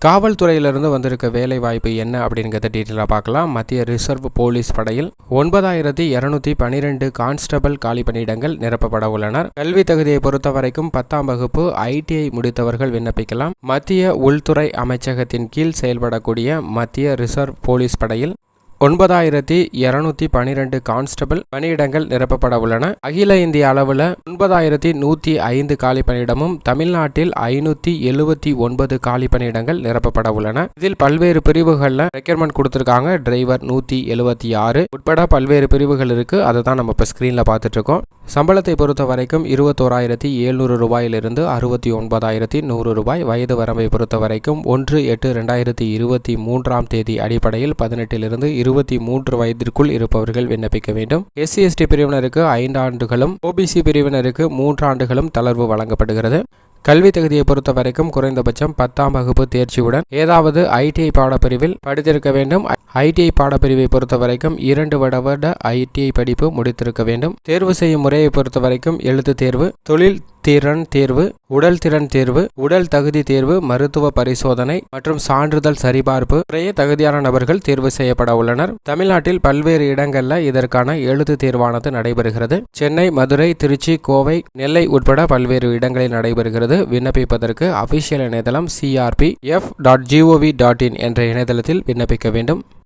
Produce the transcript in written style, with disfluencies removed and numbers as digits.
காவல்துறையிலிருந்து வந்திருக்க வேலை வாய்ப்பு என்ன அப்படிங்கிறத டீட்டெயிலாக பார்க்கலாம். மத்திய ரிசர்வ் போலீஸ் படையில் 9212 கான்ஸ்டபிள் காலி பணியிடங்கள் நிரப்பப்பட உள்ளனர். கல்வி தகுதியை பொறுத்த வரைக்கும் 10ஆம் வகுப்பு ITI முடித்தவர்கள் விண்ணப்பிக்கலாம். மத்திய உள்துறை அமைச்சகத்தின் கீழ் செயல்படக்கூடிய மத்திய ரிசர்வ் போலீஸ் படையில் 9212 கான்ஸ்டபிள் பணியிடங்கள் நிரப்பப்பட உள்ளன. அகில இந்திய அளவில் 9105 காலி பணியிடமும் தமிழ்நாட்டில் 579 காலி பணியிடங்கள் நிரப்பப்பட உள்ளன. இதில் பல்வேறு பிரிவுகளில் ரெக்யர்மெண்ட் கொடுத்திருக்காங்க. டிரைவர் 176 உட்பட பல்வேறு பிரிவுகள் இருக்கு. அதை தான் நம்ம இப்போ ஸ்கிரீன்ல பார்த்துட்டு இருக்கோம். சம்பளத்தை பொறுத்த வரைக்கும் 21,700 ரூபாயிலிருந்து 69,100 ரூபாய். வயது வரம்பை பொறுத்த வரைக்கும் 1/8/2023 அடிப்படையில் 18 23 வயதிற்குள் இருப்பவர்கள் விண்ணப்பிக்க வேண்டும். SC/ST பிரிவினருக்கு 5 ஆண்டுகளும் OBC பிரிவினருக்கு 3 ஆண்டுகளும் தளர்வு வழங்கப்படுகிறது. கல்வி தகுதியை பொறுத்த வரைக்கும் குறைந்தபட்சம் 10ஆம் வகுப்பு தேர்ச்சியுடன் ஏதாவது ITI பாடப்பிரிவில் படித்திருக்க வேண்டும். ITI பாடப்பிரிவை பொறுத்த வரைக்கும் 2 வருட ITI படிப்பு முடித்திருக்க வேண்டும். தேர்வு செய்யும் முறையை பொறுத்த வரைக்கும் எழுத்து தேர்வு, தொழில் திறன் தேர்வு, உடல் திறன் தேர்வு, உடல் தகுதி தேர்வு, மருத்துவ பரிசோதனை மற்றும் சான்றிதழ் சரிபார்ப்பு முறையே தகுதியான நபர்கள் தேர்வு செய்யப்பட உள்ளனர். தமிழ்நாட்டில் பல்வேறு இடங்களில் இதற்கான எழுத்து தேர்வானது நடைபெறுகிறது. சென்னை, மதுரை, திருச்சி, கோவை, நெல்லை உட்பட பல்வேறு இடங்களில் நடைபெறுகிறது. விண்ணப்பிப்பதற்கு அபிஷியல் இணையதளம் crpf.gov.in என்ற இணையதளத்தில் விண்ணப்பிக்க வேண்டும்.